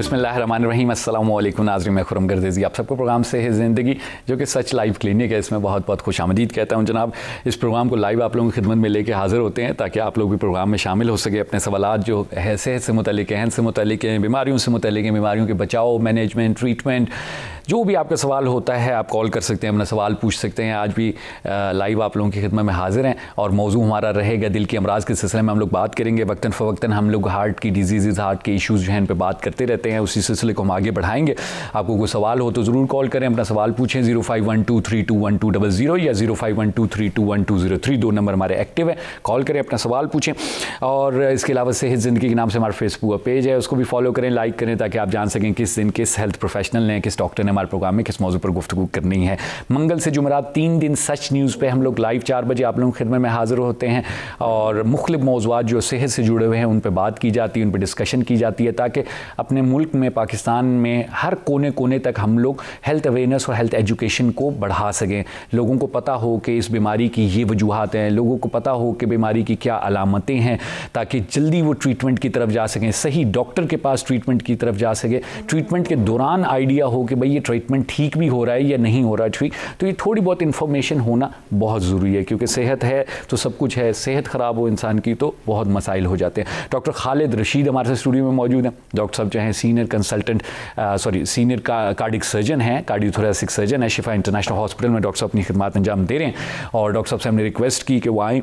बिस्मिल्लाहिर्रहमानिर्रहीम। अस्सलाम वालेकुम नाज़रीन, मैं खुरम गर्देज़ी आप सबको प्रोग्राम से है ज़िंदगी जो कि सच लाइव क्लिनिक है, इसमें बहुत बहुत खुशामदीद कहता हूँ जनाब। इस प्रोग्राम को लाइव आप लोगों की खिदमत में लेके हाज़िर होते हैं ताकि आप लोग भी प्रोग्राम में शामिल हो सके। अपने सवालात जो है सेहत से मुतल्लिक़ हैं, हेल्थ से मुतल्लिक़ हैं, बीमारियों से मुतल्लिक़ हैं, बीमारियों के बचाव, मैनेजमेंट, ट्रीटमेंट, जो भी आपका सवाल होता है आप कॉल कर सकते हैं, अपना सवाल पूछ सकते हैं। आज भी लाइव आप लोगों की खिदमत में हाजिर हैं और मौजू हमारा रहेगा दिल की अमराज के सिलसिले में हम लोग बात करेंगे। वक्तन फ़वक्तन हम लोग हार्ट की डिजीज़, हार्ट के इशूज़ जो हैं इन पर बात करते रहते हैं, उसी सिलसिले को हम आगे बढ़ाएंगे। आपको कोई सवाल हो तो ज़रूर कॉल करें, अपना सवाल पूछें। 0512321200 या 0512321203 दो नंबर हमारे एक्टिव है, कॉल करें, अपना सवाल पूछें। और इसके अलावा सेहत ज़िंदगी के नाम से हमारा फेसबुक पेज है, उसको भी फॉलो करें, लाइक करें ताकि आप जान सकें किस दिन किस हेल्थ प्रोफेशनल ने, किस डॉक्टर ने हमारे प्रोग्राम में किस मौजू पर गुफ्तगू करनी है। मंगल से जुमेरात 3 दिन सच न्यूज़ पे हम लोग लाइव 4 बजे आप लोगों की खिदमत में हाजिर होते हैं और मुख्तलिफ मौज़ूआत जो सेहत से जुड़े हुए हैं उन पर बात की जाती है, उन पर डिस्कशन की जाती है ताकि अपने मुल्क में, पाकिस्तान में हर कोने कोने तक हम लोग हेल्थ अवेयरनेस और हेल्थ एजुकेशन को बढ़ा सकें। लोगों को पता हो कि इस बीमारी की ये वजूहात हैं, लोगों को पता हो कि बीमारी की क्या अलामतें हैं ताकि जल्दी वो ट्रीटमेंट की तरफ जा सकें, सही डॉक्टर के पास ट्रीटमेंट की तरफ जा सके। ट्रीटमेंट के दौरान आइडिया हो कि भाई ये ट्रीटमेंट ठीक भी हो रहा है या नहीं हो रहा ठीक, तो ये थोड़ी बहुत इन्फॉर्मेशन होना बहुत ज़रूरी है क्योंकि सेहत है तो सब कुछ है, सेहत ख़राब हो इंसान की तो बहुत मसाइल हो जाते हैं। डॉक्टर खालिद रशीद हमारे साथ स्टूडियो में मौजूद हैं। डॉक्टर साहब जो हैं सीनियर कार्डिक सर्जन हैं, कार्डियोथोरेसिक सर्जन है, शिफा इंटरनेशनल हॉस्पिटल में डॉक्टर साहब अपनी खिदमत अंजाम दे रहे हैं और डॉक्टर साहब से हमने रिक्वेस्ट की कि वो आएँ,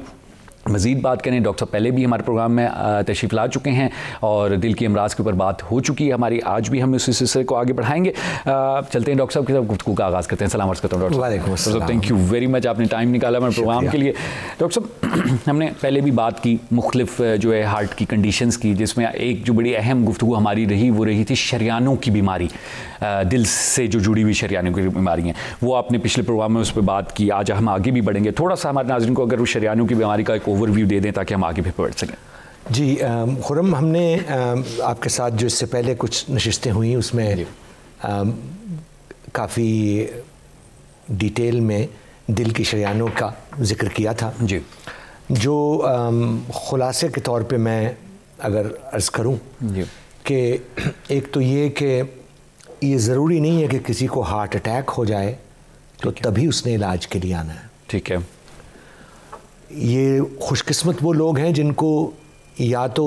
मज़ीद बात करें। डॉक्टर साहब पहले भी हमारे प्रोग्राम में तशरीफ़ ला चुके हैं और दिल की अमराज के ऊपर बात हो चुकी है हमारी। आज भी हम इस सिलसिले को आगे बढ़ाएंगे। चलते हैं डॉक्टर साहब के साथ गुफ्तगू का आगाज़ करते हैं। सलाम अर्ज़ करता हूँ डॉक्टर साहब, थैंक यू वेरी मच, आपने टाइम निकाला हमारे प्रोग्राम के लिए। डॉक्टर साहब हमने पहले भी बात की मुख्तलिफ जो है हार्ट की कंडीशंस की, जिसमें एक जो बड़ी अहम गुफ्तगू हमारी रही वो रही थी शरियानों की बीमारी, दिल से जो जुड़ी हुई शरियानों की बीमारी हैं, वो आपने पिछले प्रोग्राम में उस पर बात की। आज हम आगे भी बढ़ेंगे। थोड़ा सा हमारे नाज़रीन को अगर वो शरियानों की बीमारी का एक ओवरव्यू दे दें ताकि हम आगे भी बढ़ सकें। जी खुरम, हमने आपके साथ जो इससे पहले कुछ नशिस्तें हुई उसमें काफ़ी डिटेल में दिल की शरियानों का जिक्र किया था जी। जो ख़ुलासे के तौर पे मैं अगर अर्ज़ करूं कि एक तो ये कि ये ज़रूरी नहीं है कि किसी को हार्ट अटैक हो जाए तो तभी उसने इलाज के लिए आना है। ठीक है, ये खुशकिस्मत वो लोग हैं जिनको या तो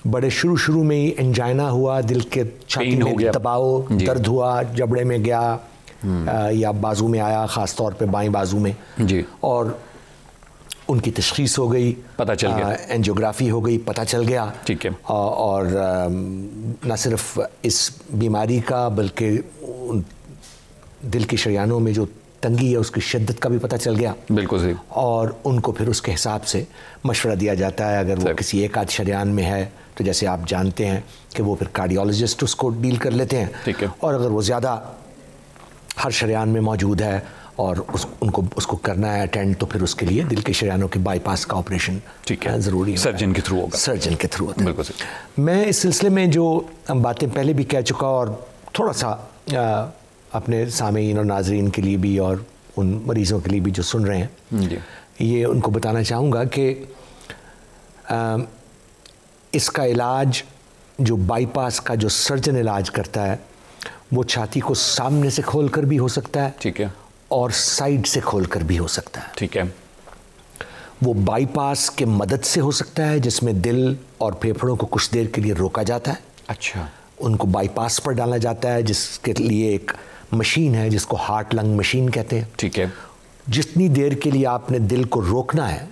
बड़े शुरू में ही एंजाइना हुआ, दिल के छाती में दबाव, दर्द हुआ, जबड़े में गया या बाजू में आया, ख़ास तौर पे बाएं बाजू में जी, और उनकी तशख़ीस हो गई, पता चल गया, एंजियोग्राफी हो गई, पता चल गया। ठीक है, और न सिर्फ इस बीमारी का बल्कि दिल की शरियानों में जो तंगी है उसकी शिद्दत का भी पता चल गया। बिल्कुल सही। और उनको फिर उसके हिसाब से मशवरा दिया जाता है। अगर वो किसी एक आध शरियान में है तो जैसे आप जानते हैं कि वो फिर कार्डियोलॉजिस्ट उसको डील कर लेते हैं। ठीक है, और अगर वो ज़्यादा हर शरियान में मौजूद है और उनको उसको करना है अटेंड, तो फिर उसके लिए दिल के शरियानों के बाईपास का ऑपरेशन ठीक है ज़रूरी है, सर्जन के थ्रू होगा, सर्जन के थ्रू होता है। बिल्कुल सही। मैं इस सिलसिले में जो बातें पहले भी कह चुका और थोड़ा सा अपने सामीन और नाजरीन के लिए भी और उन मरीज़ों के लिए भी जो सुन रहे हैं ये उनको बताना चाहूँगा कि इसका इलाज जो बाईपास का जो सर्जन इलाज करता है वो छाती को सामने से खोलकर भी हो सकता है, ठीक है, और साइड से खोलकर भी हो सकता है। ठीक है, वो बाईपास के मदद से हो सकता है जिसमें दिल और फेफड़ों को कुछ देर के लिए रोका जाता है। अच्छा, उनको बाईपास पर डाला जाता है जिसके लिए एक मशीन है जिसको हार्ट लंग मशीन कहते हैं। ठीक है, जितनी देर के लिए आपने दिल को रोकना है,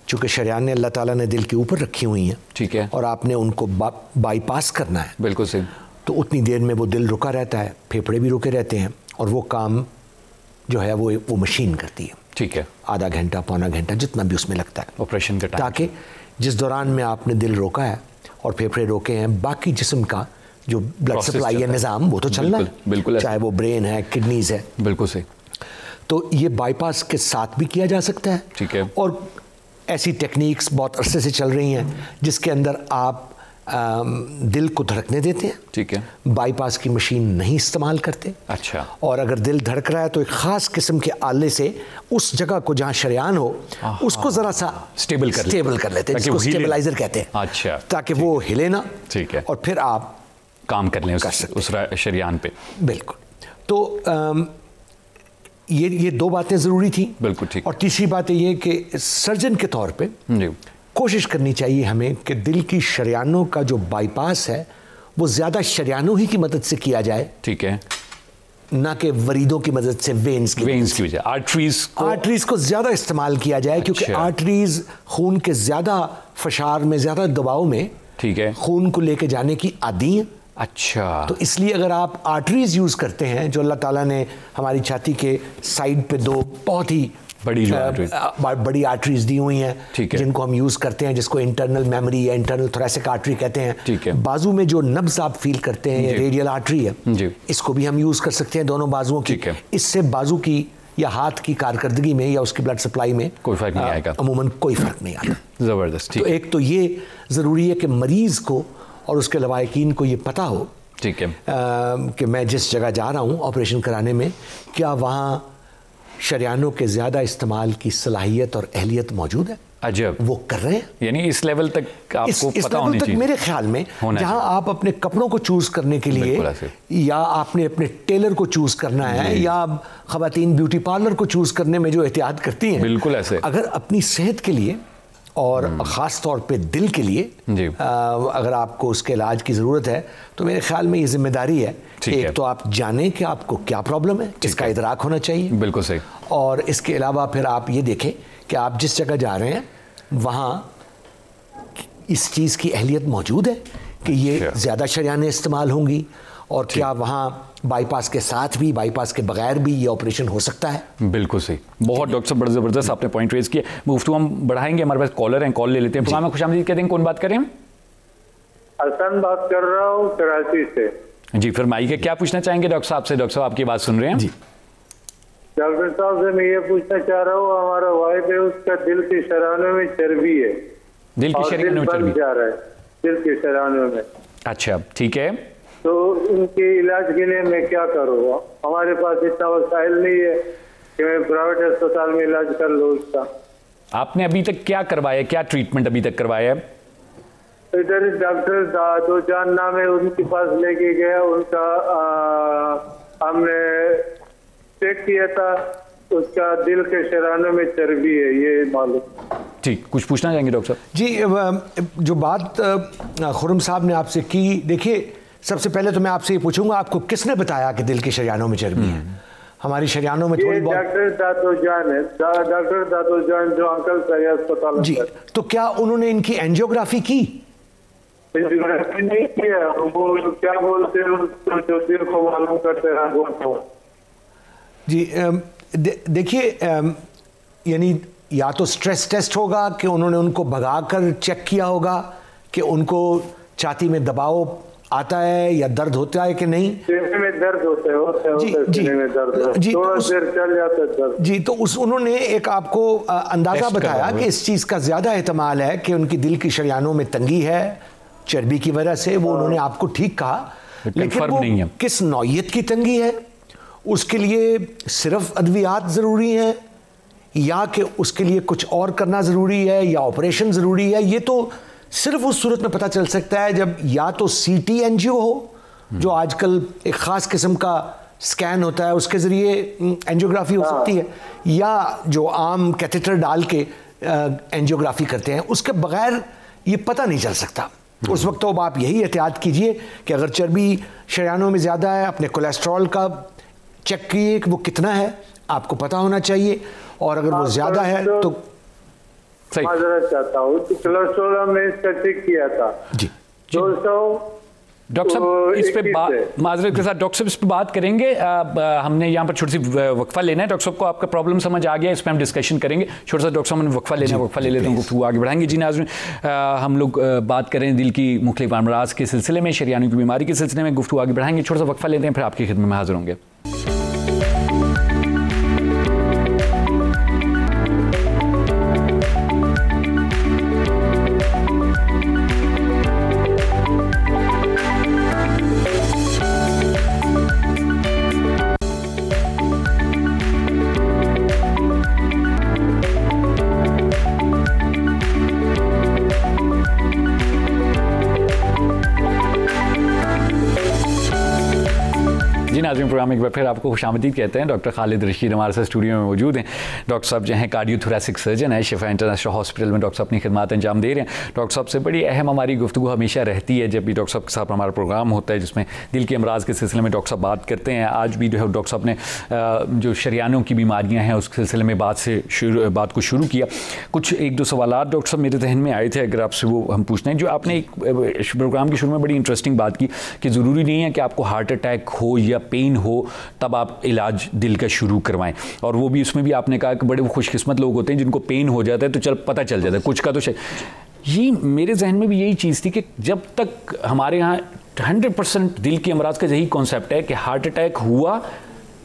चूँकि शरियानें अल्लाह ताला ने दिल के ऊपर रखी हुई हैं, ठीक है, और आपने उनको बाईपास करना है, बिल्कुल सही, तो उतनी देर में वो दिल रुका रहता है, फेफड़े भी रुके रहते हैं और वो काम जो है वो मशीन करती है। ठीक है, आधा घंटा पौना घंटा जितना भी उसमें लगता है ऑपरेशन का टाइम, ताकि जिस दौरान में आपने दिल रोका है और फेफड़े रोके हैं, बाकी जिस्म का जो ब्लड सप्लाई है निज़ाम वो तो चलना है, बिल्कुल, चाहे वो ब्रेन है, किडनीज है। बिल्कुल सही। तो ये बाईपास के साथ भी किया जा सकता है। ठीक है, और ऐसी टेक्निक्स बहुत अरसे से चल रही हैं जिसके अंदर आप दिल को धड़कने देते हैं। ठीक है, बाईपास की मशीन नहीं इस्तेमाल करते। अच्छा, और अगर दिल धड़क रहा है तो एक ख़ास किस्म के आले से उस जगह को जहाँ शरियान हो उसको ज़रा सा स्टेबल कर लेते हैं, जिसको स्टेबलाइजर कहते हैं। अच्छा, ताकि वो हिले ना। ठीक है, और फिर आप काम कर लें उस शरियान पे। बिल्कुल। तो ये दो बातें ज़रूरी थी। बिल्कुल ठीक। और तीसरी बात ये कि सर्जन के तौर पे कोशिश करनी चाहिए हमें कि दिल की शरियानों का जो बाईपास है वो ज़्यादा शरियानों ही की मदद से किया जाए, ठीक है, ना कि वरीदों की मदद से, वेन्स की वजह, आर्टरीज को ज़्यादा इस्तेमाल किया जाए। अच्छा। क्योंकि आर्टरीज खून के ज़्यादा फशार में, ज़्यादा दबाव में, ठीक है, खून को लेके जाने की आदी हैं। अच्छा। तो इसलिए अगर आप आर्टरीज यूज़ करते हैं, जो अल्लाह ताला ने हमारी छाती के साइड पे दो बहुत ही बड़ी आर्टरीज दी हुई हैं, जिनको हम यूज़ करते हैं, जिसको इंटरनल मेमोरी या इंटरनल थोरेसिक आर्टरी कहते हैं। ठीक है। बाजू में जो नब्ज आप फील करते हैं, ये रेडियल आर्टरी है, इसको भी हम यूज़ कर सकते हैं दोनों बाजुओं की। इससे बाजू की या हाथ की कारकर्दगी में या उसकी ब्लड सप्लाई में कोई फर्क नहीं आएगा, अमूमन कोई फर्क नहीं आता। ज़बरदस्त। तो एक तो ये ज़रूरी है कि मरीज़ को और उसके लवाहिकीन को ये पता हो, ठीक है, कि मैं जिस जगह जा रहा हूँ ऑपरेशन कराने में, क्या वहाँ शरियानों के ज़्यादा इस्तेमाल की सलाहियत और अहलियत मौजूद है। अजब, वो कर रहे हैं। यानी इस लेवल तक आपको पता होनी चाहिए। मेरे ख्याल में जहाँ आप अपने कपड़ों को चूज़ करने के लिए, या आपने अपने टेलर को चूज़ करना है, या ख़वातीन ब्यूटी पार्लर को चूज़ करने में जो एहतियात करती हैं, बिल्कुल ऐसे, अगर अपनी सेहत के लिए और ख़ास तौर पे दिल के लिए अगर आपको उसके इलाज की ज़रूरत है, तो मेरे ख्याल में ये जिम्मेदारी है कि एक तो आप जानें कि आपको क्या प्रॉब्लम है, इसका इदराक होना चाहिए। बिल्कुल सही। और इसके अलावा फिर आप ये देखें कि आप जिस जगह जा रहे हैं वहाँ इस चीज़ की अहलियत मौजूद है कि ये ज़्यादा शरियानें इस्तेमाल होंगी, और क्या वहाँ बाईपास के साथ भी, बाईपास के बगैर भी ये ऑपरेशन हो सकता है। बिल्कुल सही। बहुत डॉक्टर साहब, बड़ा ज़बरदस्त आपने पॉइंट रेज किया। गुफ्तगू हम बढ़ाएंगे, हमारे पास कॉलर हैं, कॉल ले लेते हैं। प्रोग्राम में खुशामदीद कहते हैं। कौन बात करें? हसन बात कर रहा हूँ कराची से। जी फरमाइए, क्या पूछना चाहेंगे डॉक्टर साहब से? डॉक्टर साहब आपकी बात सुन रहे हैं। जी डॉक्टर साहब से मैं ये पूछना चाह रहा हूँ, हमारा वाइफ है, उसका दिल की शरानों में चर्बी है, दिल की शरानों में चर्बी जा रहा है, दिल की शरानों में। अच्छा, ठीक है, तो उनके इलाज के लिए मैं क्या करूँ? हमारे पास इतना वसाइल नहीं है कि मैं प्राइवेट अस्पताल में इलाज कर लूँ उसका। आपने अभी तक क्या करवाया, क्या ट्रीटमेंट अभी तक करवाया है? इधर डॉक्टर दादो जान नाम है, उनके पास लेके गया, उनका हमने चेक किया था, उसका दिल के शरानों में चर्बी है, ये मालूम। ठीक, कुछ पूछना चाहेंगे डॉक्टर साहब? जी, जो बात खुर्रम साहब ने आपसे की, देखिए सबसे पहले तो मैं आपसे ये पूछूंगा, आपको किसने बताया कि दिल के शरियानों में चर्बी है? हमारी शरियानों में थोड़ी बहुत। डॉक्टर दादोजान है, डॉक्टर दादोजान जो अंकल सरिया अस्पताल। जी, तो क्या उन्होंने इनकी एंजियोग्राफी की? एंजियोग्राफी नहीं किया, वो क्या बोलते हैं जो दिल को मालूम करते हैं वो। जी देखिए, यानी या तो स्ट्रेस टेस्ट होगा कि उन्होंने उनको भगाकर चेक किया होगा कि उनको छाती में दबाव आता है या दर्द होता है कि नहीं। सीने में दर्द होता है, सीने में दर्द, थोड़ा देर चल जाता है दर्द। जी, तो उन्होंने एक आपको अंदाज़ा बताया कि इस चीज़ का ज़्यादा एहतमाल है कि उनकी दिल की शरियानों में तंगी है चर्बी की वजह से, वो उन्होंने आपको ठीक कहा, लेकिन वो नहीं है। किस नौइयत की तंगी है, उसके लिए सिर्फ अद्वियात ज़रूरी हैं या कि उसके लिए कुछ और करना ज़रूरी है या ऑपरेशन ज़रूरी है, ये तो सिर्फ उस सूरत में पता चल सकता है जब या तो सीटी एंजियो हो, जो आजकल एक ख़ास किस्म का स्कैन होता है, उसके ज़रिए एंजियोग्राफी हो सकती है, या जो आम कैथेटर डाल के एंजियोग्राफी करते हैं, उसके बगैर ये पता नहीं चल सकता। उस वक्त तो आप यही एहतियात कीजिए कि अगर चर्बी शरियानों में ज़्यादा है, अपने कोलेस्ट्रॉल का चेक कीजिए कि वो कितना है, आपको पता होना चाहिए, और अगर वो ज़्यादा है तो माजरत चाहता हूँ, कोलेस्ट्रॉल में इसका चेक किया था जी 200। डॉक्टर साहब इस पे माजरत के साथ डॉक्टर साहब इस पे बात करेंगे। हमने यहाँ पर छोटी सी वक्फा लेना है। डॉक्टर साहब को आपका प्रॉब्लम समझ आ गया, इस पर हम डिस्कशन करेंगे। छोटा सा डॉक्टर साहब हमने वक्फा लेना है, वक्फा ले लेते हैं, गुफ्तगू आगे बढ़ाएंगे। जी नाज़रीन, हम लोग बात करें दिल की मुख्तलिफ अमराज के सिलसिले में, शरियानों की बीमारी के सिलसिले में गुफ्तगू आगे बढ़ाएंगे। छोटा सा वक्फा लेते हैं, फिर आपकी खिदमत में हाजिर होंगे। आज में प्रोग्राम एक बार फिर आपको खुशामदीद कहते हैं। डॉक्टर खालिद रशीद हमारे साथ स्टूडियो में मौजूद हैं। डॉक्टर साहब जो हैं कार्डियोथोरैसिक सर्जन है, शिफा इंटरनेशनल हॉस्पिटल में डॉक्टर साहब अपनी खिदमत अंजाम दे रहे हैं। डॉक्टर साहब से बड़ी अहम हमारी गुफ्तगू हमेशा रहती है जब भी डॉक्टर साहब के साथ हमारा प्रोग्राम होता है जिसमें दिल के अमराज के सिलसिले में डॉक्टर साहब बात करते हैं। आज भी जो है डॉक्टर साहब ने जो शरियानों की बीमारियाँ हैं उस सिलसिले में बात को शुरू किया। कुछ एक दो सवालात डॉक्टर साहब मेरे जहन में आए थे, अगर आपसे वो हम पूछते हैं। जो आपने एक प्रोग्राम के शुरू में बड़ी इंटरेस्टिंग बात की कि ज़रूरी नहीं है कि आपको हार्ट अटैक हो या पेन हो तब आप इलाज दिल का शुरू करवाएं, और वो भी उसमें भी आपने कहा कि बड़े खुशकिस्मत लोग होते हैं जिनको पेन हो जाता है तो पता चल जाता है कुछ का। तो ये मेरे जहन में भी यही चीज़ थी कि जब तक हमारे यहाँ 100% दिल के अमराज का यही कॉन्सेप्ट है कि हार्ट अटैक हुआ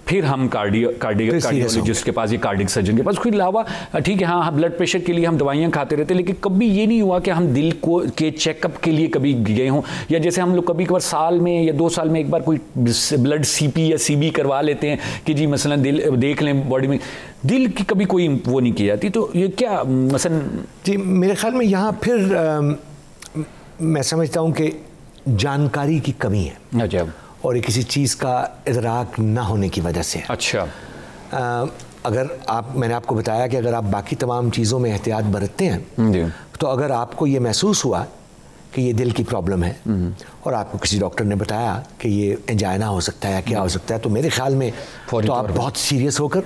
फिर हम कार्डियोलॉजिस्ट के पास या कार्डिक सर्जन के पास, उसके अलावा ठीक है हाँ ब्लड प्रेशर के लिए हम दवाइयाँ खाते रहते, लेकिन कभी ये नहीं हुआ कि हम दिल के चेकअप के लिए कभी गए हों, या जैसे हम लोग कभी कभार साल में या 2 साल में एक बार कोई ब्लड सीपी या सीबी करवा लेते हैं कि जी मसलन दिल देख लें बॉडी में, दिल की कभी कोई वो नहीं की जाती। तो ये क्या मसलन जी मेरे ख्याल में यहाँ फिर मैं समझता हूँ कि जानकारी की कमी है। अच्छा। और ये किसी चीज़ का इदराक ना होने की वजह से। अच्छा। अगर मैंने आपको बताया कि अगर आप बाकी तमाम चीज़ों में एहतियात बरतते हैं तो अगर आपको ये महसूस हुआ कि ये दिल की प्रॉब्लम है और आपको किसी डॉक्टर ने बताया कि ये एंजाइना हो सकता है, क्या हो सकता है, तो मेरे ख्याल में तो आप बहुत सीरियस होकर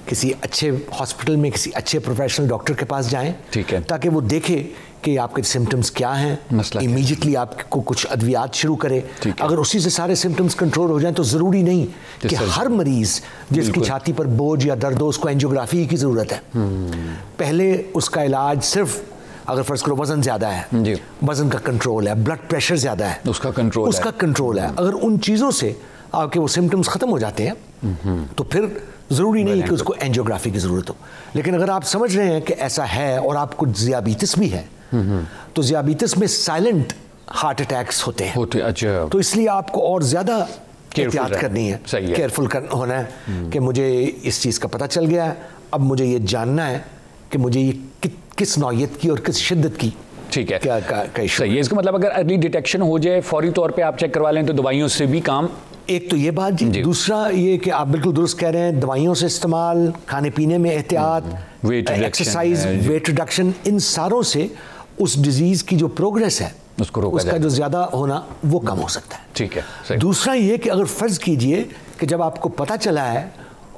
किसी अच्छे हॉस्पिटल में किसी अच्छे प्रोफेशनल डॉक्टर के पास जाएं, ठीक है, ताकि वो देखे कि आपके सिम्टम्स क्या हैं, इमीडिएटली आपको कुछ अद्वियात शुरू करे। अगर उसी से सारे सिम्टम्स कंट्रोल हो जाएं तो ज़रूरी नहीं कि हर मरीज़ जिसकी छाती पर बोझ या दर्द हो उसको एंजियोग्राफी की ज़रूरत है। पहले उसका इलाज सिर्फ अगर फर्स्ट करो वज़न ज़्यादा है, वज़न का कंट्रोल है, ब्लड प्रेशर ज़्यादा है, उसका कंट्रोल है, अगर उन चीज़ों से आपके वो सिम्टम्स ख़त्म हो जाते हैं तो फिर ज़रूरी नहीं कि उसको एंजियोग्राफी की ज़रूरत हो। लेकिन अगर आप समझ रहे हैं कि ऐसा है और आपको ज़ियाबीतिस भी है तो ज़ियाबीतिस में साइलेंट हार्ट अटैक्स होते हैं। अच्छा। तो इसलिए आपको और ज़्यादा एहतियात करनी है, केयरफुल होना है कि मुझे इस चीज़ का पता चल गया है, अब मुझे ये जानना है कि मुझे ये किस नौयत की और किस शिद्दत की, ठीक है, क्या सही है। इसका मतलब अगर अर्ली डिटेक्शन हो जाए फौरी तौर पे आप चेक करवा लें तो दवाइयों से भी काम। एक तो ये बात जी, दूसरा ये कि आप बिल्कुल दुरुस्त कह रहे हैं, दवाइयों से इस्तेमाल, खाने पीने में एहतियात, एक्सरसाइज, वेट रिडक्शन, इन सारों से उस डिजीज़ की जो प्रोग्रेस है उसका जो ज़्यादा होना वो कम हो सकता है। ठीक है। दूसरा ये कि अगर फ़र्ज़ कीजिए कि जब आपको पता चला है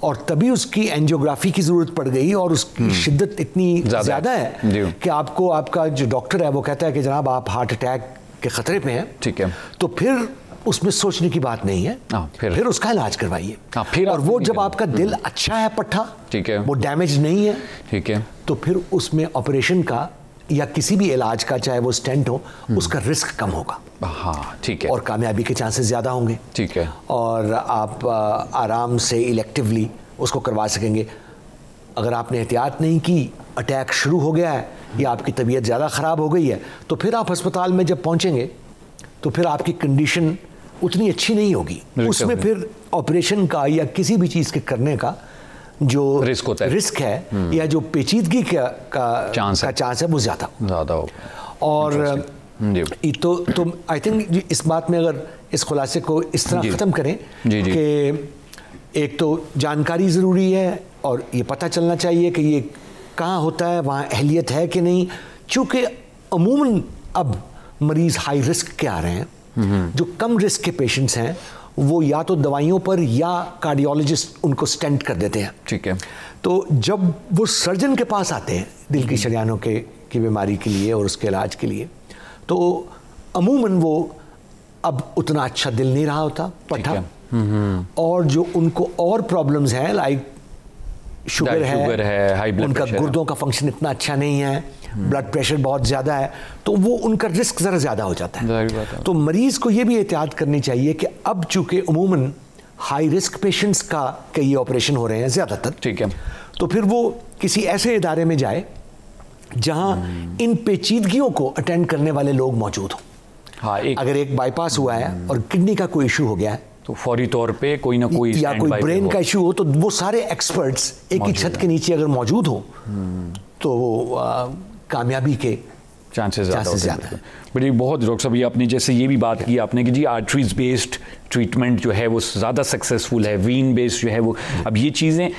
और तभी उसकी एंजियोग्राफी की ज़रूरत पड़ गई और उसकी शिद्दत इतनी ज़्यादा है कि आपको आपका जो डॉक्टर है वो कहता है कि जनाब आप हार्ट अटैक के ख़तरे पे हैं, ठीक है, तो फिर उसमें सोचने की बात नहीं है, फिर उसका इलाज करवाइए। और वो जब आपका दिल अच्छा है पट्ठा, ठीक है, वो डैमेज नहीं है, ठीक है, तो फिर उसमें ऑपरेशन का या किसी भी इलाज का, चाहे वो स्टेंट हो, उसका रिस्क कम होगा। हाँ, ठीक है, और कामयाबी के चांसेस ज़्यादा होंगे, ठीक है, और आप आराम से इलेक्टिवली उसको करवा सकेंगे। अगर आपने एहतियात नहीं की, अटैक शुरू हो गया है या आपकी तबीयत ज़्यादा ख़राब हो गई है, तो फिर आप अस्पताल में जब पहुँचेंगे तो फिर आपकी कंडीशन उतनी अच्छी नहीं होगी, उसमें फिर ऑपरेशन का या किसी भी चीज़ के करने का जो रिस्क है या जो पेचीदगी का चांस है वो ज़्यादा होगा। और तो आई थिंक इस बात में अगर इस खुलासे को इस तरह ख़त्म करें कि एक तो जानकारी ज़रूरी है और ये पता चलना चाहिए कि ये कहाँ होता है, वहाँ अहलियत है कि नहीं, चूँकि अमूमन अब मरीज़ हाई रिस्क के आ रहे हैं, जो कम रिस्क के पेशेंट्स हैं वो या तो दवाइयों पर या कार्डियोलॉजिस्ट उनको स्टेंट कर देते हैं, ठीक है। तो जब वो सर्जन के पास आते हैं दिल की शरियानों की बीमारी के लिए और उसके इलाज के लिए, तो अमूमन वो अब उतना अच्छा दिल नहीं रहा होता पट्ठा, और जो उनको और प्रॉब्लम्स हैं लाइक शुगर है, हाई ब्लड प्रेशर, उनका गुर्दों का फंक्शन इतना अच्छा नहीं है, ब्लड प्रेशर बहुत ज़्यादा है, तो वो उनका रिस्क ज़रा ज़्यादा हो जाता है। तो मरीज़ को ये भी एहतियात करनी चाहिए कि अब चूँकि अमूमन हाई रिस्क पेशेंट्स के ये ऑपरेशन हो रहे हैं ज़्यादातर, ठीक है, तो फिर वो किसी ऐसे इदारे में जाए जहाँ इन पेचीदगियों को अटेंड करने वाले लोग मौजूद हों। हाँ, अगर एक बाईपास हुआ है और किडनी का कोई इशू हो गया है तो फौरी तौर पे कोई ना कोई या कोई ब्रेन का इशू हो, तो वो सारे एक्सपर्ट्स एक ही छत के नीचे अगर मौजूद हो तो कामयाबी के चांसेस ज़्यादा हैं। बड़ी बहुत डॉक्टर साहब, ये आपने जैसे ये भी बात की आपने कि जी आर्टरीज बेस्ड ट्रीटमेंट जो है वो ज़्यादा सक्सेसफुल है, वीन बेस्ड जो है वो। अब ये चीज़ें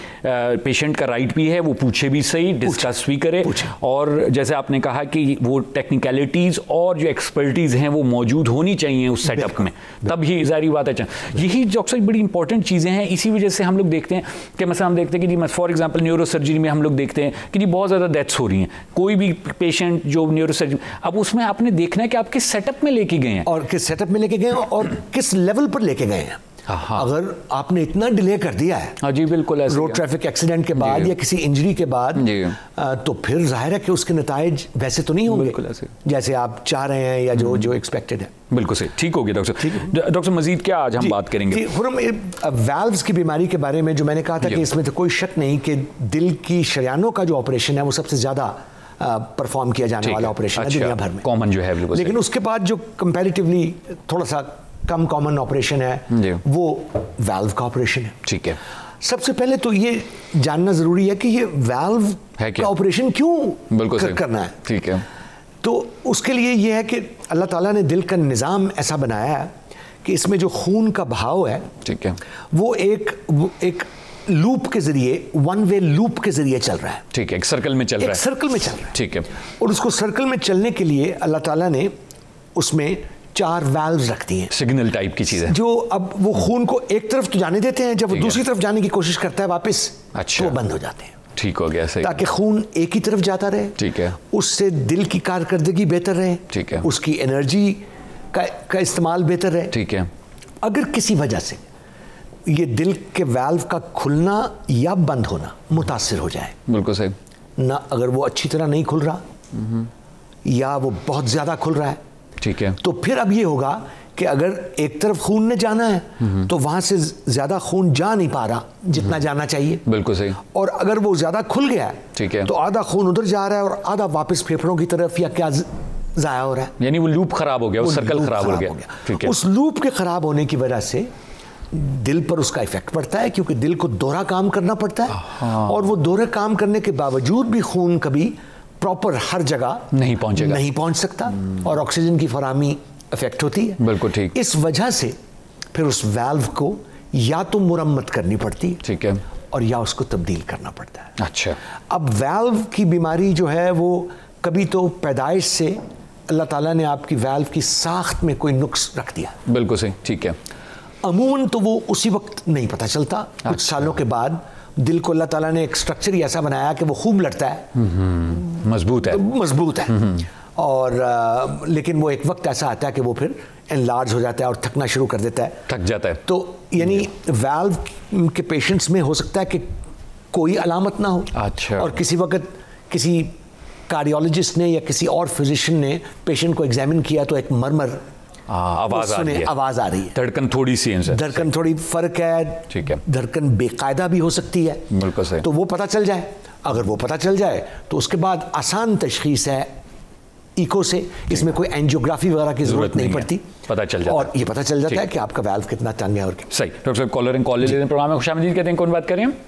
पेशेंट का राइट भी है, वो पूछे भी सही, डिस्कस भी करे, और जैसे आपने कहा कि वो टेक्निकलिटीज़ और जो एक्सपर्टीज़ हैं वो मौजूद होनी चाहिए उस सेटअप में, तब ही ज़ाहिर बात है। यही डॉक्टर साहब बड़ी इंपॉर्टेंट चीज़ें हैं। इसी वजह से हम लोग देखते हैं कि मतलब हम देखते हैं कि जी फॉर एग्जांपल न्यूरो सर्जरी में हम लोग देखते हैं कि जी बहुत ज़्यादा डेथ्स हो रही हैं। कोई भी पेशेंट जो न्यूरो सर्जरी, अब उसमें आपने देखना है कि आप किस सेटअप में लेके गए हैं और किस सेटअप में लेके गए और किस लेवल पर लेके गए हैं। अगर आपने इतना डिले कर दिया है, हाँ जी बिल्कुल, रोड ट्रैफिक एक्सीडेंट के बाद या किसी इंजरी के बाद, तो फिर जाहिर है कि उसके नताइज वैसे तो नहीं होंगे जैसे आप चाह रहे हैं या जो एक्सपेक्टेड है। बिल्कुल सही, ठीक हो गया डॉक्टर। डॉक्टर मजीद क्या आज हम बात करेंगे? वाल्व्स की बीमारी के बारे में जो मैंने कहा था कि इसमें तो कोई शक नहीं कि दिल की शरियानों का जो ऑपरेशन है वो सबसे ज़्यादा परफॉर्म किया जाने वाला ऑपरेशन है दुनिया भर में, कॉमन जो है। लेकिन उसके बाद जो कंपैरेटिवली थोड़ा सा कम कॉमन ऑपरेशन है वो वाल्व का ऑपरेशन है। ठीक है, सबसे पहले तो ये जानना जरूरी है कि ये वाल्व का ऑपरेशन क्यों करना है। ठीक है, तो उसके लिए ये है कि अल्लाह ताला ने दिल का निज़ाम ऐसा बनाया है कि इसमें जो खून का बहाव है, ठीक है, वो एक लूप के जरिए, वन वे लूप के जरिए चल रहा है। ठीक है, एक सर्कल में चल रहा है, सर्कल में चल रहा है। ठीक है, और उसको सर्कल में चलने के लिए अल्लाह ताला ने उसमें 4 वाल्व्स रख दिए हैं, सिग्नल टाइप की चीज़ है, जो अब वो खून को एक तरफ तो जाने देते हैं, जब वो दूसरी तरफ जाने की कोशिश करता है वापस, अच्छा, तो वो बंद हो जाते हैं। ठीक हो गया, सही, ताकि खून एक ही तरफ जाता रहे। ठीक है, उससे दिल की कारकर्दगी बेहतर रहे। ठीक है, उसकी एनर्जी का इस्तेमाल बेहतर रहे। ठीक है। अगर किसी वजह से ये दिल के वाल्व का खुलना या बंद होना मुतासिर हो जाए, बिल्कुल सही, ना अगर वो अच्छी तरह नहीं खुल रहा या वो बहुत ज़्यादा खुल रहा है, ठीक है, तो फिर अब ये होगा कि अगर एक तरफ खून ने जाना है तो वहां से ज़्यादा खून जा नहीं पा रहा जितना जाना चाहिए, बिल्कुल सही, और अगर वो ज़्यादा खुल गया है, ठीक है, तो आधा खून उधर जा रहा है और आधा वापस फेफड़ों की तरफ या क्या ज़ाया हो रहा है, यानी वो लूप खराब हो गया, वो सर्कल खराब हो गया। ठीक है, उस लूप के खराब होने की वजह से दिल पर उसका इफेक्ट पड़ता है, क्योंकि दिल को दोहरा काम करना पड़ता है, और वो दोहरे काम करने के बावजूद भी खून कभी प्रॉपर हर जगह नहीं पहुंच सकता, और ऑक्सीजन की फराहमी इफेक्ट होती है। बिल्कुल ठीक। इस वजह से फिर उस वाल्व को या तो मुरम्मत करनी पड़ती है, ठीक है, और या उसको तब्दील करना पड़ता है। अच्छा, अब वाल्व की बीमारी जो है वो कभी तो पैदाइश से अल्लाह ताला ने आपकी वाल्व की साख्त में कोई नुक्स रख दिया, बिल्कुल सही, ठीक है, अमूमन तो वो उसी वक्त नहीं पता चलता, कुछ सालों के बाद दिल को अल्लाह ताला ने एक स्ट्रक्चर ही ऐसा बनाया कि वो खूब लड़ता है, मजबूत है, और लेकिन वो एक वक्त ऐसा आता है कि वो फिर एनलार्ज हो जाता है और थकना शुरू कर देता है, थक जाता है। तो यानी वाल्व के पेशेंट्स में हो सकता है कि कोई अलामत ना हो, अच्छा, और किसी वक्त किसी कार्डियोलॉजिस्ट ने या किसी और फिजिशियन ने पेशेंट को एग्जामिन किया तो एक मरमर आवाज आ रही है, धड़कन थोड़ी सी है, धड़कन थोड़ी फर्क है, ठीक है, धड़कन बेकायदा भी हो सकती है, बिल्कुल सही, तो वो पता चल जाए। अगर वो पता चल जाए तो उसके बाद आसान तशखीस है इको से, इसमें कोई एंजियोग्राफी वगैरह की जरूरत नहीं पड़ती, पता चल जाता है, और ये पता चल जाता है कि आपका वाल्व कितना तंग है। और सही। डॉक्टर साहब, कॉलर इन कॉल लेते हैं प्रोग्राम में, खुशामदीद कहते हैं, कौन बात कर रहे हैं?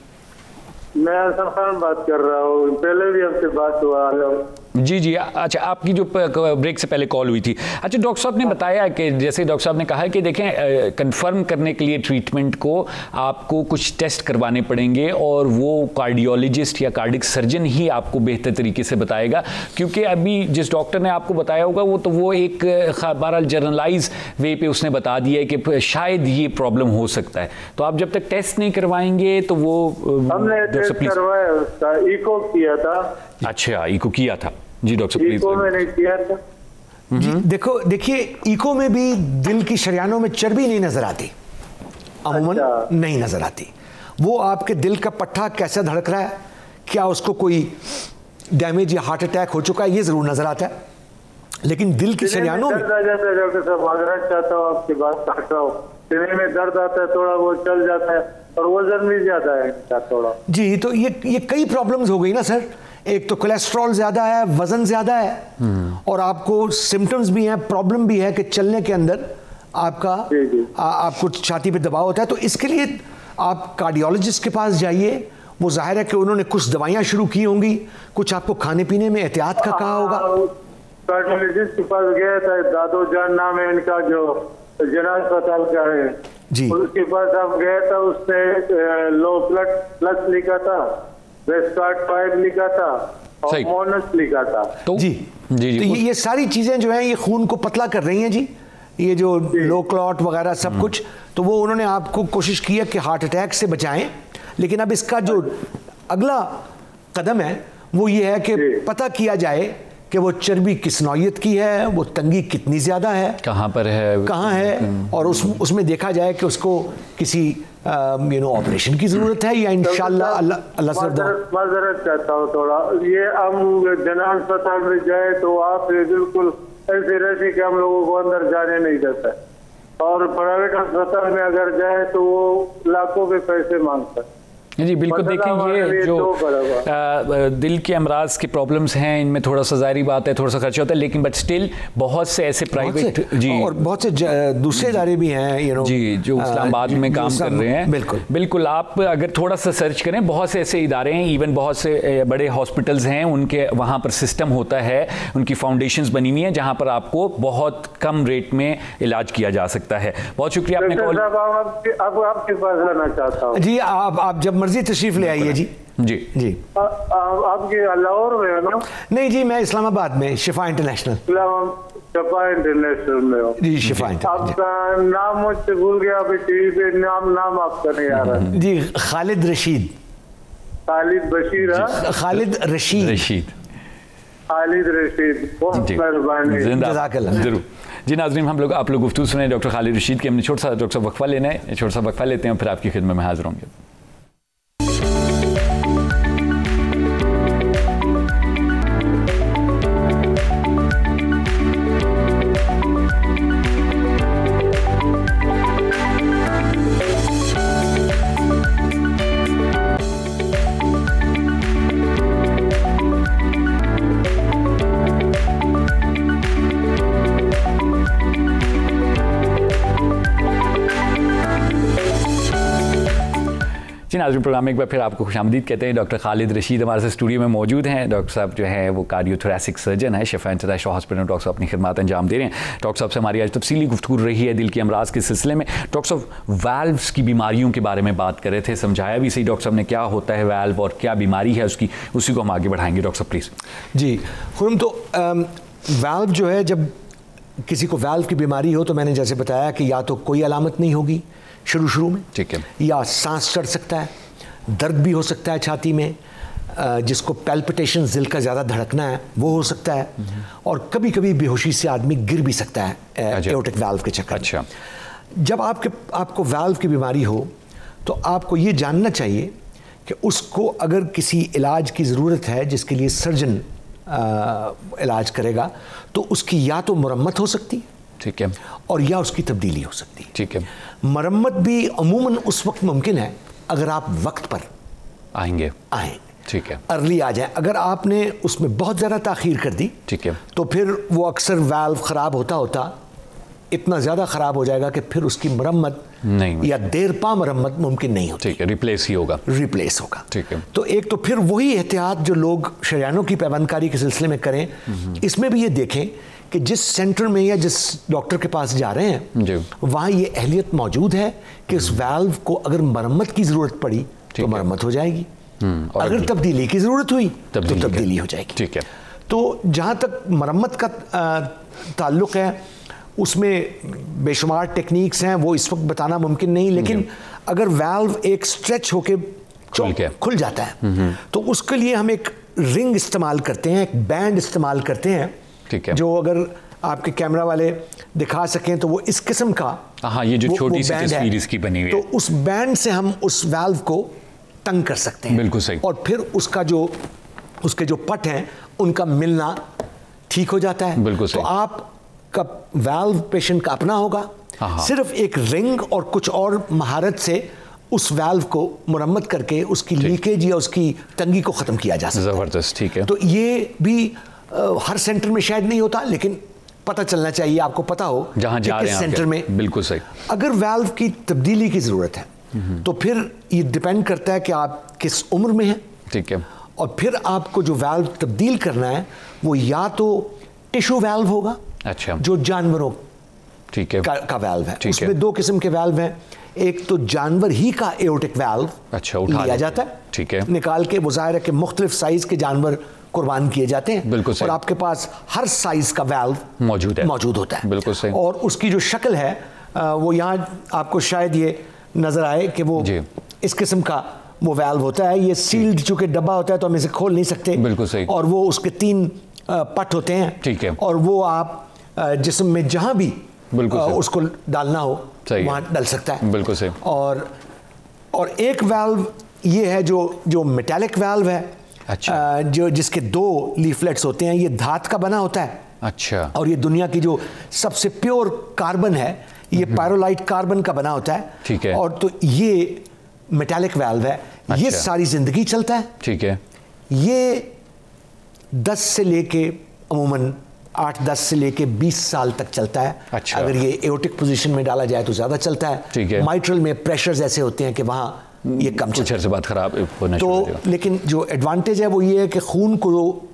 मैं हसन खान बात कर रहा हूँ, पहले भी हमसे बात हुआ। जी जी, अच्छा, आपकी जो ब्रेक से पहले कॉल हुई थी। अच्छा, डॉक्टर साहब ने बताया कि जैसे डॉक्टर साहब ने कहा कि देखें, कंफर्म करने के लिए ट्रीटमेंट को आपको कुछ टेस्ट करवाने पड़ेंगे, और वो कार्डियोलॉजिस्ट या कार्डिक सर्जन ही आपको बेहतर तरीके से बताएगा, क्योंकि अभी जिस डॉक्टर ने आपको बताया होगा वो एक बहरहाल जर्नलाइज वे पे उसने बता दिया है कि शायद ये प्रॉब्लम हो सकता है। तो आप जब तक टेस्ट नहीं करवाएंगे तो वो हमने टेस्ट करवाया, उसका इको किया था। अच्छा, इको किया था, जी डॉक्टर प्लीज। इको मैंने किया था जी। देखिए इको में भी दिल की शरियानों में चर्बी नहीं नजर आती, अमूमन नहीं नजर आती। वो आपके दिल का पट्टा कैसा धड़क रहा है, क्या उसको कोई डैमेज या हार्ट अटैक हो चुका है, ये जरूर नजर आता है, लेकिन दिल की शरियानों में दर्द आ जाता है। डॉक्टर साहब, माजरत चाहता हूँ, आपकी बात काट रहा हूँ, सीने में दर्द आता है, थोड़ा वो चल जाता है, और वजन भी ज्यादा है थोड़ा। जी, तो ये कई प्रॉब्लम्स हो गई ना सर। एक तो कोलेस्ट्रॉल ज्यादा है, वजन ज्यादा है, और आपको सिम्टम्स भी हैं, प्रॉब्लम भी है कि चलने के अंदर आपको छाती पे दबाव होता है। तो इसके लिए आप कार्डियोलॉजिस्ट के पास जाइए, वो जाहिर है कि उन्होंने कुछ दवाइयां शुरू की होंगी, कुछ आपको खाने पीने में एहतियात का कहा होगा। कार्डियोलॉजिस्ट के पास गया था, दादो जान नाम है इनका, जो जना अस्पताल का है, जी। उसके पास अब गया था, उसने लो ब्लड प्लस लिखा था, वेस्टार्ट 5 लिखा था और सही। मोनस लिखा था। तो जी जी तो ये सारी चीजें जो हैं ये खून को पतला कर रही हैं जी, ये जो लो क्लॉट वगैरह सब कुछ, तो वो उन्होंने आपको कोशिश की है कि हार्ट अटैक से बचाएं, लेकिन अब इसका जो अगला कदम है वो ये है कि पता किया जाए कि वो चर्बी किस नौयत की है, वो तंगी कितनी ज़्यादा है, कहाँ पर है, कहाँ है, और उसमें देखा जाए कि उसको किसी ऑपरेशन की ज़रूरत है या इंशाल्लाह अल्लाह से माजरत चाहता हूँ थोड़ा, ये हम जनरल अस्पताल में जाए तो आप बिल्कुल ऐसे रहते कि हम लोगों को अंदर जाने नहीं देता, और प्राइवेट अस्पताल में अगर जाए तो वो लाखों के पैसे मांगता है। जी बिल्कुल। देखें ये जो दिल के अमराज की प्रॉब्लम्स हैं, इनमें थोड़ा सा ज़ाहिरी बात है, थोड़ा सा खर्चा होता है, लेकिन बट स्टिल बहुत से ऐसे प्राइवेट जी और बहुत से दूसरे इदारे भी हैं जी जो इस्लामाबाद में काम कर रहे हैं। बिल्कुल बिल्कुल, आप अगर थोड़ा सा सर्च करें, बहुत से ऐसे इदारे हैं, इवन बहुत से बड़े हॉस्पिटल्स हैं, उनके वहाँ पर सिस्टम होता है, उनकी फाउंडेशंस बनी हुई हैं जहाँ पर आपको बहुत कम रेट में इलाज किया जा सकता है। बहुत शुक्रिया आपने कॉल। अब आपके पास आना चाहता हूँ जी। आप जब मर्जी तशरीफ ले आइए जी। जी जी आपके लाहौर में है ना? नहीं जी, मैं इस्लामाबाद में शिफा इंटरनेशनल। शिफा इंटरनेशनल में हो जी? शिफा इंटरनेशनल। आपका नाम मुझसे भूल गया अभी, टीवी पे नाम आपका नहीं आ रहा जी। खालिद रशीद। खालिद बशीर? खालिद रशीद। खालिद रशीद, बहुत मेहरबानी, जज़ाकल्लाह। जरूर जी। नाज़रीन, आप लोग गुफ्तगू सुने डॉक्टर खालिद रशीद के। हमने छोटा सा डॉक्टर साहब वक्फा लेना है, छोटा सा वक्फा लेते हैं, फिर आपकी खिदमत में हाजिर होंगे। जी नाज़रीन, प्रोग्राम में एक बार फिर आपको खुशामदीद कहते हैं। डॉक्टर खालिद रशीद हमारे साथ स्टूडियो में मौजूद हैं। डॉक्टर साहब जो है वो कार्डियोथोरैसिक सर्जन है, शिफा इंटरनेशनल हॉस्पिटल। डॉक्टर साहब अपनी खिदमत अंजाम दे रहे हैं। डॉक्टर साहब से हमारी आज तफसीली गुफ्तगू रही है दिल के अमराज के सिलसिले में। डॉक्टर साहब वाल्व्स की बीमारियों के बारे में बात कर रहे थे, समझाया भी सही डॉक्टर साहब ने क्या होता है वाल्व और क्या बीमारी है उसकी, उसी को हम आगे बढ़ाएंगे। डॉक्टर साहब प्लीज़। जी खुरम, तो वाल्व जो है, जब किसी को वाल्व की बीमारी हो तो मैंने जैसे बताया कि या तो कोई अलामत नहीं होगी शुरू में, ठीक है, या सांस चढ़ सकता है, दर्द भी हो सकता है छाती में, जिसको पैल्पिटेशन, दिल का ज़्यादा धड़कना है वो हो सकता है, और कभी कभी बेहोशी से आदमी गिर भी सकता है एओर्टिक वाल्व के चक्कर में। अच्छा, जब आपको वाल्व की बीमारी हो तो आपको ये जानना चाहिए कि उसको अगर किसी इलाज की ज़रूरत है जिसके लिए सर्जन इलाज करेगा, तो उसकी या तो मरम्मत हो सकती है, ठीक है, और या उसकी तब्दीली हो सकती है, ठीक है। मरम्मत भी अमूमन उस वक्त मुमकिन है अगर आप वक्त पर आएंगे, ठीक है, अर्ली आ जाए। अगर आपने उसमें बहुत ज़्यादा ताख़ीर कर दी, ठीक है, तो फिर वो अक्सर वाल्व ख़राब होता इतना ज़्यादा ख़राब हो जाएगा कि फिर उसकी मरम्मत नहीं या देर पा मरम्मत मुमकिन नहीं होती। ठीक है, रिप्लेस होगा। ठीक है। तो एक तो फिर वही एहतियात जो लोग शरियानों की पैबंदकारी के सिलसिले में करें, इसमें भी ये देखें कि जिस सेंटर में या जिस डॉक्टर के पास जा रहे हैं वहाँ ये अहलियत मौजूद है कि उस वाल्व को अगर मरम्मत की ज़रूरत पड़ी तो मरम्मत हो जाएगी, अगर तब्दीली की ज़रूरत हुई तो तब्दीली हो जाएगी। ठीक है। तो जहाँ तक मरम्मत का ताल्लुक़ है उसमें बेशुमार टेक्निक्स हैं, वो इस वक्त बताना मुमकिन नहीं, लेकिन अगर वाल्व एक स्ट्रेच होके खुल जाता है तो उसके लिए हम एक रिंग इस्तेमाल करते हैं, एक बैंड इस्तेमाल करते हैं, ठीक है, जो अगर आपके कैमरा वाले दिखा सकें तो वो इस किस्म का, हाँ, ये जो छोटी सी तस्वीर इसकी बनी हुई है, तो उस बैंड से हम उस वाल्व को तंग कर सकते हैं। बिल्कुल सही। और फिर उसके जो पट हैं उनका मिलना ठीक हो जाता है। बिल्कुल सही। तो आपका वाल्व पेशेंट का अपना होगा, सिर्फ एक रिंग और कुछ और महारत से उस वाल्व को मुरम्मत करके उसकी लीकेज या उसकी तंगी को ख़त्म किया जा सकता है। ज़बरदस्त, ठीक है। तो ये भी हर सेंटर में शायद नहीं होता, लेकिन पता चलना चाहिए, आपको पता हो जहाँ जा रहे हैं सेंटर में। बिल्कुल सही। अगर वाल्व की तब्दीली की ज़रूरत है तो फिर ये डिपेंड करता है कि आप किस उम्र में हैं, ठीक है, और फिर आपको जो वाल्व तब्दील करना है वो या तो टिश्यू वाल्व होगा, अच्छा, जो जानवरों ठीक है का वाल्व है। उसमें 2 किस्म के वाल्व हैं, एक तो जानवर ही का एओर्टिक वाल्व अच्छा लिया जाता है, ठीक है, निकाल के, वो जाहिर है कि मुख्तलिफ साइज के जानवर कुर्बान किए जाते हैं, बिल्कुल सही, और आपके पास हर साइज का वाल्व मौजूद होता है, बिल्कुल सही। और उसकी जो शक्ल है वो यहाँ आपको शायद ये नजर आए कि वो इस किस्म का वो वाल्व होता है। ये सील्ड चूंकि डब्बा होता है तो हम इसे खोल नहीं सकते, बिल्कुल सही, और वो उसके 3 पट होते हैं, ठीक है, और वो आप जिस्म में जहां भी उसको डालना हो वहां डाल सकता है, बिल्कुल सही। और एक वाल्व ये है जो मेटालिक वाल्व है, अच्छा, जो जिसके 2 लीफलेट्स होते हैं, ये धात का बना होता है, अच्छा, और ये दुनिया की जो सबसे प्योर कार्बन है, ये पायरोलाइट कार्बन का बना होता है, ठीक है, और तो ये मेटालिक वाल्व है। अच्छा। ये सारी जिंदगी चलता है, ठीक है, ये 10 से लेके अमूमन 8-10 से लेके 20 साल तक चलता है। अच्छा। अगर ये एओर्टिक पोजीशन में डाला जाए तो ज्यादा चलता है, ठीक है। माइट्रल में प्रेशर्स ऐसे होते हैं कि वहां ये कम कुछ से बात खराब होना तो, लेकिन जो एडवांटेज है वो ये है कि खून को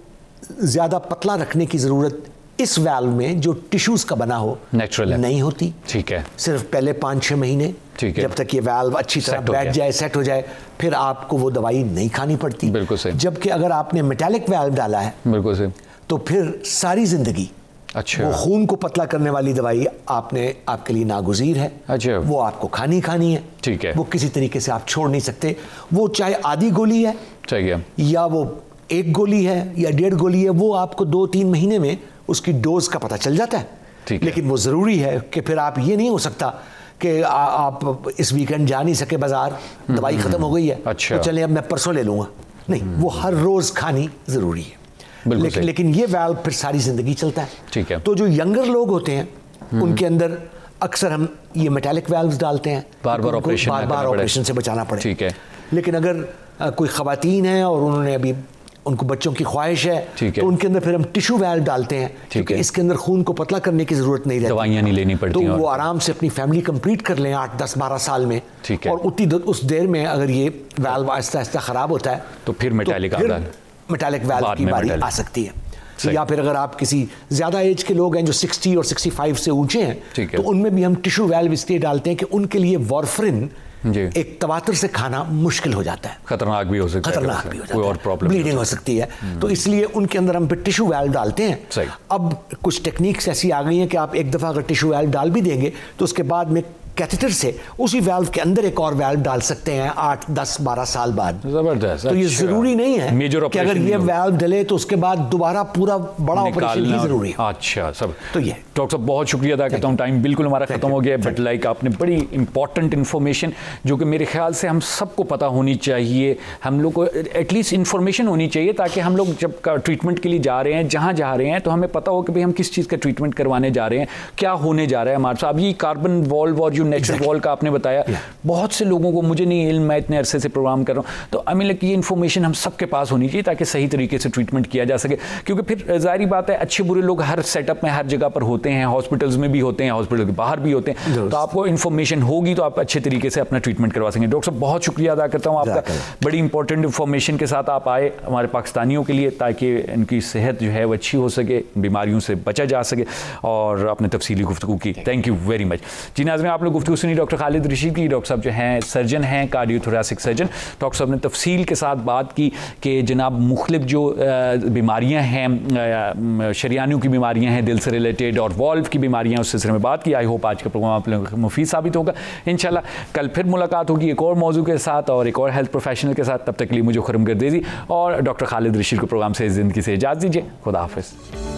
ज्यादा पतला रखने की जरूरत इस वाल्व में जो टिश्यूज का बना हो नेचुरल नहीं होती, ठीक है, सिर्फ पहले 5-6 महीने, ठीक है, जब तक ये वाल्व अच्छी तरह बैठ जाए, सेट हो जाए, फिर आपको वो दवाई नहीं खानी पड़ती, बिल्कुल सही। जबकि अगर आपने मेटालिक वाल्व डाला है, बिल्कुल सही, तो फिर सारी जिंदगी अच्छा, वो खून को पतला करने वाली दवाई आपके लिए नागुज़ीर है, अच्छा, वो आपको खानी है, ठीक है, वो किसी तरीके से आप छोड़ नहीं सकते। वो चाहे आधी गोली है, ठीक है, या वो 1 गोली है या 1.5 गोली है, वो आपको 2-3 महीने में उसकी डोज का पता चल जाता है। लेकिन वो ज़रूरी है कि फिर आप ये नहीं हो सकता कि आप इस वीकेंड जा नहीं सके बाजार, दवाई ख़त्म हो गई है, अच्छा, तो चले अब मैं परसों ले लूँगा, नहीं, वो हर रोज़ खानी ज़रूरी है। लेकिन ये वाल्व फिर सारी ज़िंदगी चलता है, ठीक है। तो जो यंगर लोग होते हैं उनके अंदर अक्सर हम ये मेटालिक वाल्व्स डालते हैं, बार बार ऑपरेशन से बचाना पड़े, ठीक है। लेकिन अगर कोई ख़वातीन है और उन्होंने अभी उनको बच्चों की ख्वाहिश है, तो उनके अंदर फिर हम टिश्यू वाल्व डालते हैं, क्योंकि इसके अंदर खून को पतला करने की जरूरत नहीं रहती, दवाइयां नहीं लेनी पड़ती, तो वो आराम से अपनी फैमिली कंप्लीट कर लें 8-10-12 साल में, ठीक है। और उस देर में अगर ये वाल्व आहिस्ता आहिस्ता खराब होता है तो फिर मेटालिक वाल्व की बारी आ सकती है। या फिर अगर आप किसी ज्यादा एज के लोग हैं जो 60 और 65 से ऊंचे हैं, तो उनमें भी हम टिश्यू वाल्व इसलिए डालते हैं कि उनके लिए वॉरफरिन एक तवातर से खाना मुश्किल हो जाता है, खतरनाक भी हो सकता है, कोई और प्रॉब्लम, ब्लीडिंग हो सकती है, तो इसलिए उनके अंदर हम फिर टिश्यू वाल्व डालते हैं। अब कुछ टेक्निक्स ऐसी आ गई हैं कि आप एक दफ़ा अगर टिश्यू वाल्व डाल भी देंगे तो उसके बाद में कैथेटर से उसी वाल्व के अंदर एक और वाल्व डाल सकते हैं 8-10-12 साल बाद। जबरदस्त। तो ये जरूरी नहीं है कि अगर ये वाल्व डले तो उसके बाद दोबारा पूरा बड़ा ऑपरेशन ही जरूरी है। अच्छा, सब तो ये डॉक्टर साहब बहुत शुक्रिया अदा करता हूँ, टाइम बिल्कुल हमारा खत्म हो गया है, बट लाइक आपने बड़ी इंपॉर्टेंट इन्फॉर्मेशन जो कि मेरे ख्याल से हम सबको पता होनी चाहिए, हम लोग को एटलीस्ट इन्फॉर्मेशन होनी चाहिए, ताकि हम लोग जब ट्रीटमेंट के लिए जा रहे हैं, जहाँ जा रहे हैं, तो हमें पता हो कि भाई हम किस चीज़ का ट्रीटमेंट करवाने जा रहे हैं, क्या होने जा रहा है हमारे साथ। अब ये कार्बन वॉल्व और जो नेचुरल वॉल्व का आपने बताया, बहुत से लोगों को, मुझे नहीं इल्म, मैं इतने अरसे से प्रोग्राम कर रहा हूँ, तो आई मीन ये इन्फॉर्मेशन हम सबके पास होनी चाहिए ताकि सही तरीके से ट्रीटमेंट किया जा सके, क्योंकि फिर जाहिर बात है अच्छे बुरे लोग हर सेटअप में हर जगह पर होते हैं, हॉस्पिटल्स में भी होते हैं, हॉस्पिटल के बाहर भी होते हैं, तो आपको इन्फॉर्मेशन होगी तो आप अच्छे तरीके से अपना ट्रीटमेंट करवा सकेंगे। डॉक्टर साहब बहुत शुक्रिया अदा करता हूँ आपका, बड़ी इंपॉर्टेंट इन्फॉर्मेशन के साथ आप आए हमारे पाकिस्तानियों के लिए, ताकि इनकी सेहत जो है वो अच्छी हो सके, बीमारियों से बचा जा सके, और अपने तफसीली गुफ्तगू की। Thank you very much. जी नाज़रीन, आपने गुफ्तगू सुनी डॉक्टर खालिद रशीद की। डॉक्टर साहब जो हैं सर्जन हैं, कार्डियोथोरेसिक सर्जन। डॉक्टर साहब ने तफसील के साथ बात की कि जनाब मुख्तलिफ जो बीमारियां हैं, शरियानियों की बीमारियां हैं दिल से रिलेटेड, और वॉल्व की बीमारियां, उस सिलसिले में बात की। आई होप आज का प्रोग्राम आप लोगों को मुफीद साबित होगा। इंशाल्लाह कल फिर मुलाकात होगी एक और मौजू के साथ और एक और हेल्थ प्रोफेशनल के साथ। तब तक के लिए मुझे खुरम गर्देजी और डॉक्टर खालिद रशीद को प्रोग्राम से ज़िंदगी से इजाज़त दीजिए। खुदा हाफिज़।